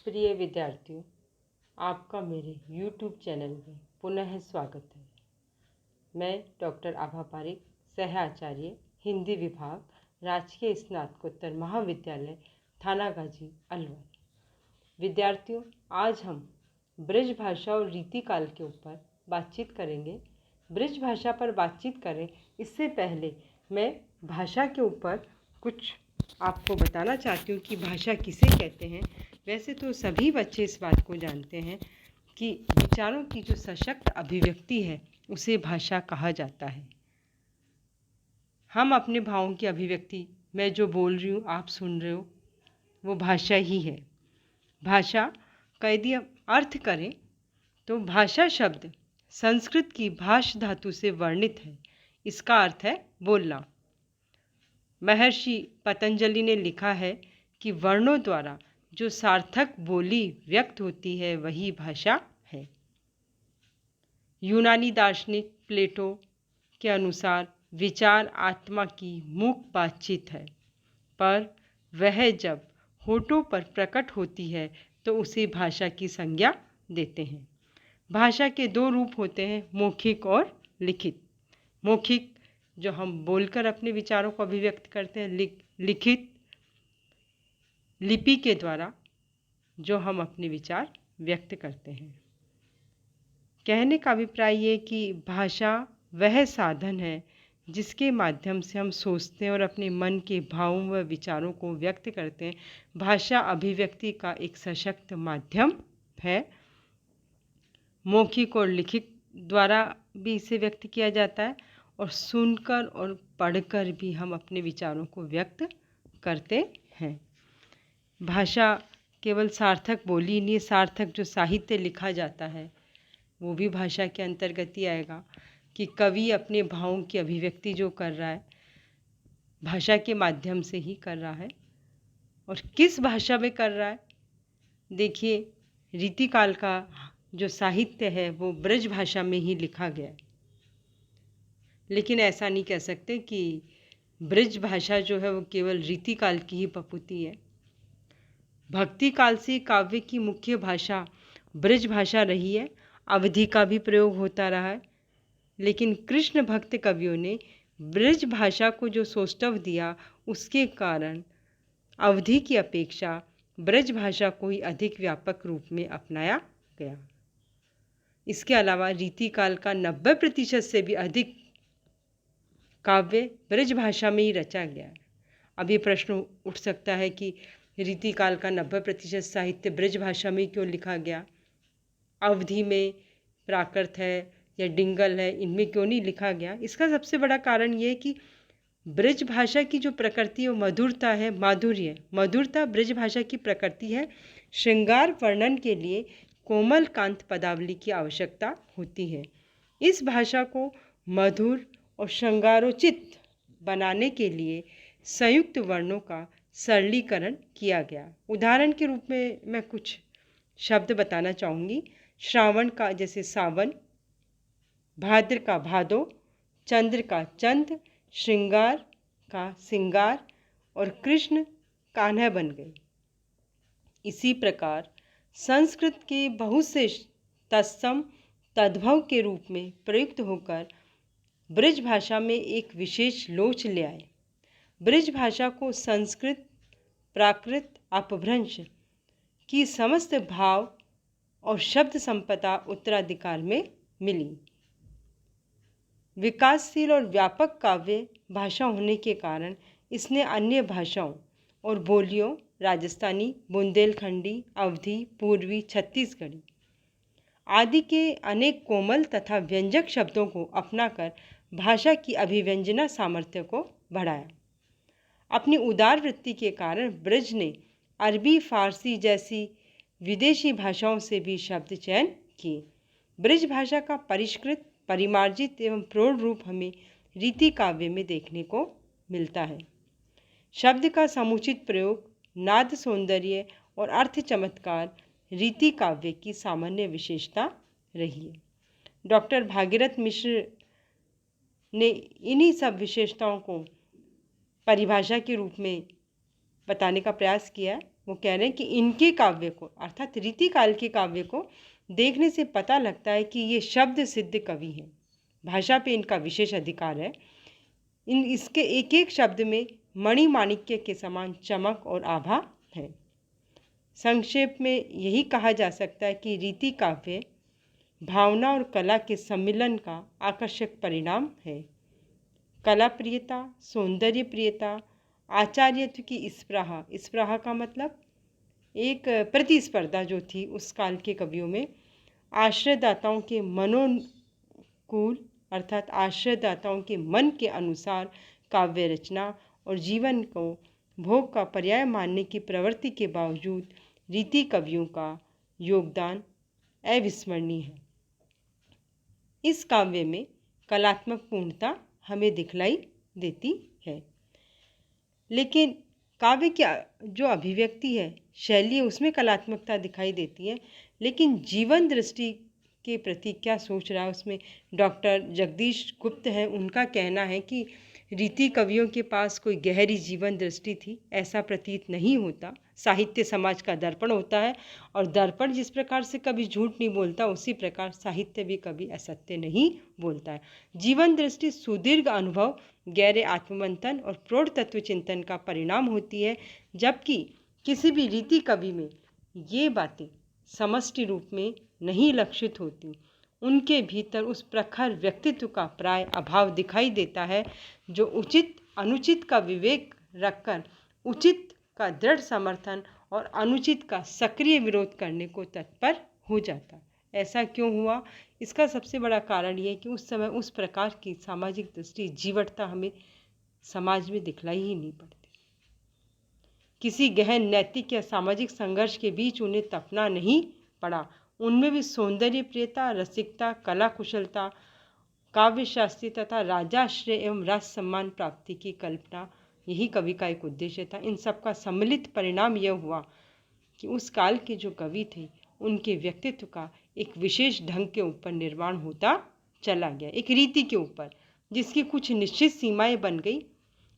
प्रिय विद्यार्थियों, आपका मेरे YouTube चैनल में पुनः स्वागत है। मैं डॉक्टर आभा पारिक, सह आचार्य हिंदी विभाग, राजकीय स्नातकोत्तर महाविद्यालय थानागाजी अलवर। विद्यार्थियों, आज हम ब्रज भाषा और रीतिकाल के ऊपर बातचीत करेंगे। ब्रज भाषा पर बातचीत करें इससे पहले मैं भाषा के ऊपर कुछ आपको बताना चाहती हूँ कि भाषा किसे कहते हैं। वैसे तो सभी बच्चे इस बात को जानते हैं कि विचारों की जो सशक्त अभिव्यक्ति है उसे भाषा कहा जाता है। हम अपने भावों की अभिव्यक्ति, मैं जो बोल रही हूँ आप सुन रहे हो, वो भाषा ही है। भाषा का यदि अर्थ करें तो भाषा शब्द संस्कृत की भाष धातु से वर्णित है। इसका अर्थ है बोलना। महर्षि पतंजलि ने लिखा है कि वर्णों द्वारा जो सार्थक बोली व्यक्त होती है वही भाषा है। यूनानी दार्शनिक प्लेटो के अनुसार विचार आत्मा की मूक बातचीत है, पर वह जब होठों पर प्रकट होती है तो उसे भाषा की संज्ञा देते हैं। भाषा के दो रूप होते हैं, मौखिक और लिखित। मौखिक जो हम बोलकर अपने विचारों को अभिव्यक्त करते हैं, लिखित लिपि के द्वारा जो हम अपने विचार व्यक्त करते हैं। कहने का अभिप्राय ये कि भाषा वह साधन है जिसके माध्यम से हम सोचते हैं और अपने मन के भावों व विचारों को व्यक्त करते हैं। भाषा अभिव्यक्ति का एक सशक्त माध्यम है। मौखिक और लिखित द्वारा भी इसे व्यक्त किया जाता है और सुनकर और पढ़कर भी हम अपने विचारों को व्यक्त करते हैं। भाषा केवल सार्थक बोली नहीं, सार्थक जो साहित्य लिखा जाता है वो भी भाषा के अंतर्गत ही आएगा कि कवि अपने भावों की अभिव्यक्ति जो कर रहा है भाषा के माध्यम से ही कर रहा है। और किस भाषा में कर रहा है? देखिए, रीतिकाल का जो साहित्य है वो ब्रज भाषा में ही लिखा गया है, लेकिन ऐसा नहीं कह सकते कि ब्रज भाषा जो है वो केवल रीतिकाल की ही पपुती है। भक्ति काल से काव्य की मुख्य भाषा ब्रज भाषा रही है। अवधि का भी प्रयोग होता रहा है, लेकिन कृष्ण भक्त कवियों ने ब्रज भाषा को जो सौष्ठव दिया उसके कारण अवधि की अपेक्षा ब्रज भाषा को ही अधिक व्यापक रूप में अपनाया गया। इसके अलावा रीतिकाल का 90% से भी अधिक काव्य ब्रज भाषा में ही रचा गया है। अब ये प्रश्न उठ सकता है कि रीतिकाल का 90% साहित्य ब्रज भाषा में क्यों लिखा गया? अवधि में प्राकृत है या डिंगल है, इनमें क्यों नहीं लिखा गया? इसका सबसे बड़ा कारण ये है कि ब्रज भाषा की जो प्रकृति और मधुरता है, मधुरता ब्रज भाषा की प्रकृति है। श्रृंगार वर्णन के लिए कोमल कांत पदावली की आवश्यकता होती है। इस भाषा को मधुर और श्रृंगारोचित बनाने के लिए संयुक्त वर्णों का सरलीकरण किया गया। उदाहरण के रूप में मैं कुछ शब्द बताना चाहूँगी। श्रावण का जैसे सावन, भाद्र का भादो, चंद्र का चंद्र, श्रृंगार का सिंगार और कृष्ण कान्हा बन गए। इसी प्रकार संस्कृत के बहुत से तत्सम तद्भव के रूप में प्रयुक्त होकर ब्रज भाषा में एक विशेष लोच ले आए। ब्रज भाषा को संस्कृत प्राकृत अपभ्रंश की समस्त भाव और शब्द संपदा उत्तराधिकार में मिली। विकासशील और व्यापक काव्य भाषा होने के कारण इसने अन्य भाषाओं और बोलियों, राजस्थानी, बुंदेलखंडी, अवधी, पूर्वी, छत्तीसगढ़ी आदि के अनेक कोमल तथा व्यंजक शब्दों को अपनाकर भाषा की अभिव्यंजना सामर्थ्य को बढ़ाया। अपनी उदार वृत्ति के कारण ब्रज ने अरबी, फारसी जैसी विदेशी भाषाओं से भी शब्द चयन किए। ब्रज भाषा का परिष्कृत, परिमार्जित एवं प्रौढ़ रूप हमें रीति काव्य में देखने को मिलता है। शब्द का समुचित प्रयोग, नाद सौंदर्य और अर्थ चमत्कार रीति काव्य की सामान्य विशेषता रही है। डॉक्टर भागीरथ मिश्र ने इन्हीं सब विशेषताओं को परिभाषा के रूप में बताने का प्रयास किया। वो कह रहे हैं कि इनके काव्य को अर्थात रीतिकाल के काव्य को देखने से पता लगता है कि ये शब्द सिद्ध कवि हैं। भाषा पे इनका विशेष अधिकार है। इसके एक एक शब्द में मणिमाणिक्य के समान चमक और आभा है। संक्षेप में यही कहा जा सकता है कि रीति काव्य भावना और कला के सम्मिलन का आकर्षक परिणाम है। कला प्रियता, सौंदर्य प्रियता, आचार्यत्व की स्पृहा का मतलब एक प्रतिस्पर्धा जो थी उस काल के कवियों में, आश्रयदाताओं के मनोनुकूल अर्थात आश्रयदाताओं के मन के अनुसार काव्य रचना और जीवन को भोग का पर्याय मानने की प्रवृत्ति के बावजूद रीति कवियों का योगदान अविस्मरणीय है। इस काव्य में कलात्मक पूर्णता हमें दिखलाई देती है, लेकिन काव्य की जो अभिव्यक्ति है, शैली है, उसमें कलात्मकता दिखाई देती है, लेकिन जीवन दृष्टि के प्रति क्या सोच रहा है उसमें डॉक्टर जगदीश गुप्त हैं, उनका कहना है कि रीति कवियों के पास कोई गहरी जीवन दृष्टि थी ऐसा प्रतीत नहीं होता। साहित्य समाज का दर्पण होता है और दर्पण जिस प्रकार से कभी झूठ नहीं बोलता उसी प्रकार साहित्य भी कभी असत्य नहीं बोलता है। जीवन दृष्टि सुदीर्घ अनुभव, गहरे आत्ममंथन और प्रौढ़ तत्व चिंतन का परिणाम होती है, जबकि किसी भी रीति कवि में ये बातें समष्टि रूप में नहीं लक्षित होती। उनके भीतर उस प्रखर व्यक्तित्व का प्राय अभाव दिखाई देता है जो उचित अनुचित का विवेक रखकर उचित का दृढ़ समर्थन और अनुचित का सक्रिय विरोध करने को तत्पर हो जाता। ऐसा क्यों हुआ? इसका सबसे बड़ा कारण ये है कि उस समय उस प्रकार की सामाजिक दृष्टि जीवटता हमें समाज में दिखलाई ही नहीं पड़ती। किसी गहन नैतिक या सामाजिक संघर्ष के बीच उन्हें तपना नहीं पड़ा। उनमें भी सौंदर्य प्रियता, रसिकता, कला कुशलता, काव्य शास्त्री तथा राजाश्रय एवं राज सम्मान प्राप्ति की कल्पना, यही कवि का एक उद्देश्य था। इन सब का सम्मिलित परिणाम यह हुआ कि उस काल के जो कवि थे उनके व्यक्तित्व का एक विशेष ढंग के ऊपर निर्माण होता चला गया, एक रीति के ऊपर जिसकी कुछ निश्चित सीमाएं बन गई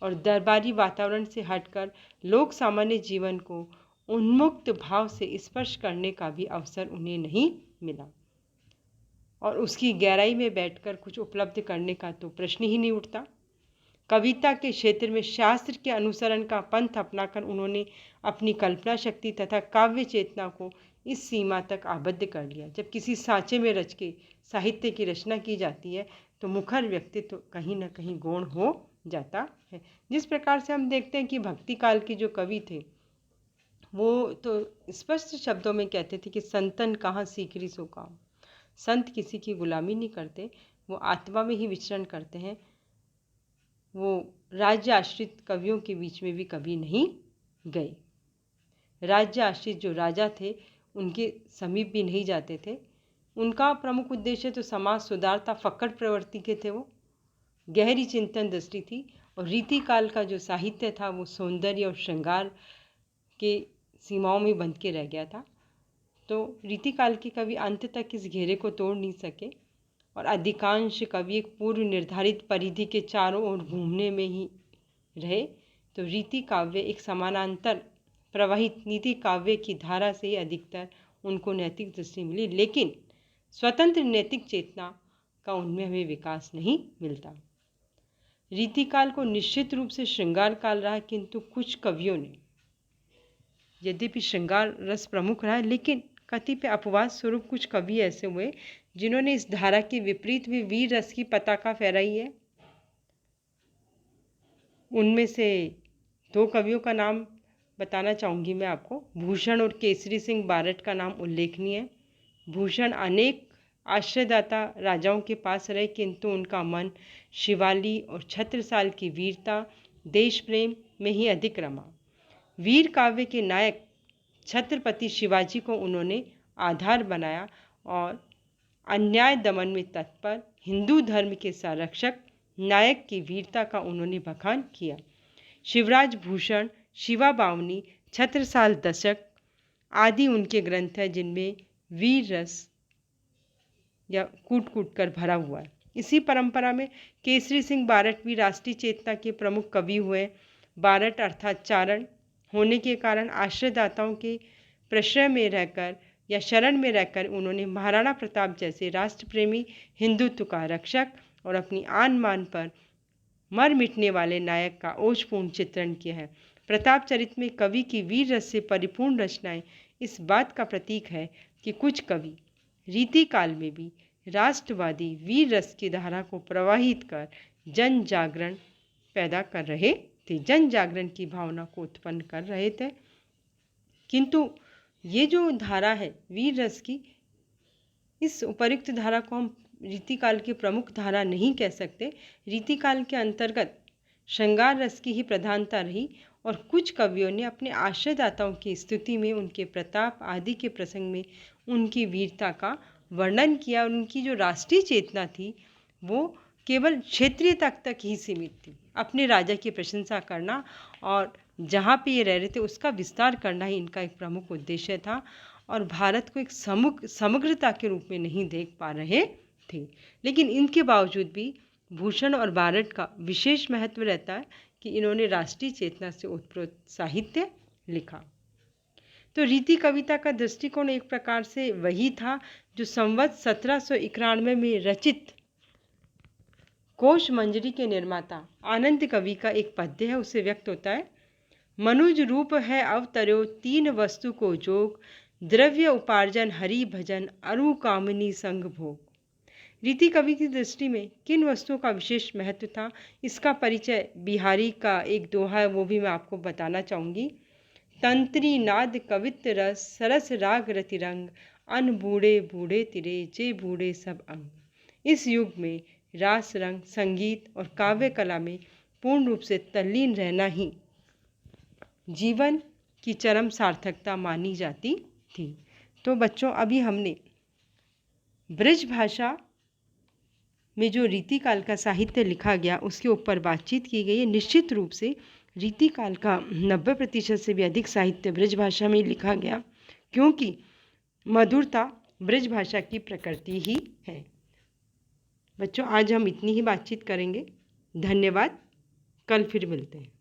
और दरबारी वातावरण से हटकर लोक सामान्य जीवन को उन्मुक्त भाव से स्पर्श करने का भी अवसर उन्हें नहीं मिला और उसकी गहराई में बैठकर कुछ उपलब्ध करने का तो प्रश्न ही नहीं उठता। कविता के क्षेत्र में शास्त्र के अनुसरण का पंथ अपनाकर उन्होंने अपनी कल्पना शक्ति तथा काव्य चेतना को इस सीमा तक आबद्ध कर लिया। जब किसी सांचे में रच के साहित्य की रचना की जाती है तो मुखर व्यक्तित्व कहीं न कहीं गौण हो जाता है। जिस प्रकार से हम देखते हैं कि भक्ति काल के जो कवि थे वो तो स्पष्ट शब्दों में कहते थे कि संतन कहाँ सीकरी सो काम। संत किसी की गुलामी नहीं करते, वो आत्मा में ही विचरण करते हैं। वो राज्य आश्रित कवियों के बीच में भी कभी नहीं गए। राज्य आश्रित जो राजा थे उनके समीप भी नहीं जाते थे। उनका प्रमुख उद्देश्य तो समाज सुधार था, फक्कड़ प्रवृत्ति के थे वो। गहरी चिंतन दृष्टि थी और रीति काल का जो साहित्य था वो सौंदर्य और श्रृंगार के सीमाओं में बंध के रह गया था। तो रीति काल के कवि अंत तक इस घेरे को तोड़ नहीं सके और अधिकांश कवि एक पूर्व निर्धारित परिधि के चारों ओर घूमने में ही रहे। तो रीति काव्य एक समानांतर प्रवाहित नीति काव्य की धारा से ही अधिकतर उनको नैतिक दृष्टि मिली, लेकिन स्वतंत्र नैतिक चेतना का उनमें हमें विकास नहीं मिलता। रीतिकाल को निश्चित रूप से श्रृंगार काल रहा, किंतु कुछ कवियों ने, यद्यपि श्रृंगार रस प्रमुख रहा है, लेकिन कतिपय अपवाद स्वरूप कुछ कवि ऐसे हुए जिन्होंने इस धारा के विपरीत भी वीर रस की पताका फहराई है। उनमें से दो कवियों का नाम बताना चाहूँगी मैं आपको। भूषण और केसरी सिंह बारट का नाम उल्लेखनीय है। भूषण अनेक आश्रयदाता राजाओं के पास रहे, किंतु उनका मन शिवाली और छत्रसाल की वीरता, देश प्रेम में ही अधिक रमा। वीर काव्य के नायक छत्रपति शिवाजी को उन्होंने आधार बनाया और अन्याय दमन में तत्पर हिंदू धर्म के संरक्षक नायक की वीरता का उन्होंने बखान किया। शिवराज भूषण, शिवा बावनी, छत्रसाल दशक आदि उनके ग्रंथ हैं जिनमें वीर रस या कूट कूट कर भरा हुआ है। इसी परंपरा में केसरी सिंह बारट भी राष्ट्रीय चेतना के प्रमुख कवि हुए। बारट अर्थात चारण होने के कारण आश्रयदाताओं के प्रश्रय में रहकर या शरण में रहकर उन्होंने महाराणा प्रताप जैसे राष्ट्रप्रेमी, हिंदुत्व का रक्षक और अपनी आन मान पर मर मिटने वाले नायक का ओजपूर्ण चित्रण किया है। प्रताप चरित में कवि की वीर रस से परिपूर्ण रचनाएं इस बात का प्रतीक है कि कुछ कवि रीति काल में भी राष्ट्रवादी वीर रस की धारा को प्रवाहित कर जन जागरण पैदा कर रहे थे, जन जागरण की भावना को उत्पन्न कर रहे थे। किंतु ये जो धारा है वीर रस की, इस उपर्युक्त धारा को हम रीतिकाल की प्रमुख धारा नहीं कह सकते। रीतिकाल के अंतर्गत श्रृंगार रस की ही प्रधानता रही और कुछ कवियों ने अपने आश्रयदाताओं की स्तुति में उनके प्रताप आदि के प्रसंग में उनकी वीरता का वर्णन किया और उनकी जो राष्ट्रीय चेतना थी वो केवल क्षेत्रीय तक ही सीमित थी। अपने राजा की प्रशंसा करना और जहाँ पे ये रह रहे थे उसका विस्तार करना ही इनका एक प्रमुख उद्देश्य था और भारत को एक समग्रता के रूप में नहीं देख पा रहे थे। लेकिन इनके बावजूद भी भूषण और बारट का विशेष महत्व रहता है कि इन्होंने राष्ट्रीय चेतना से उत्प्रोत साहित्य लिखा। तो रीति कविता का दृष्टिकोण एक प्रकार से वही था जो संवत 1791 में रचित कोश मंजरी के निर्माता आनंद कवि का एक पद्य है, उससे व्यक्त होता है। मनुज रूप है अवतर्यो तीन वस्तु को जोग, द्रव्य उपार्जन हरि भजन अरु कामिनी संग भोग। रीति कवि की दृष्टि में किन वस्तुओं का विशेष महत्व था, इसका परिचय बिहारी का एक दोहा है, वो भी मैं आपको बताना चाहूँगी। तंत्री नाद कवित्त रस सरस राग रतिरंग, अन बूढ़े बूढ़े तिरे जे बूढ़े सब अंग। इस युग में रास रंग, संगीत और काव्य कला में पूर्ण रूप से तल्लीन रहना ही जीवन की चरम सार्थकता मानी जाती थी। तो बच्चों, अभी हमने ब्रज भाषा में जो रीतिकाल का साहित्य लिखा गया उसके ऊपर बातचीत की गई है। निश्चित रूप से रीतिकाल का 90% से भी अधिक साहित्य ब्रज भाषा में लिखा गया, क्योंकि मधुरता ब्रज भाषा की प्रकृति ही है। बच्चों, आज हम इतनी ही बातचीत करेंगे। धन्यवाद। कल फिर मिलते हैं।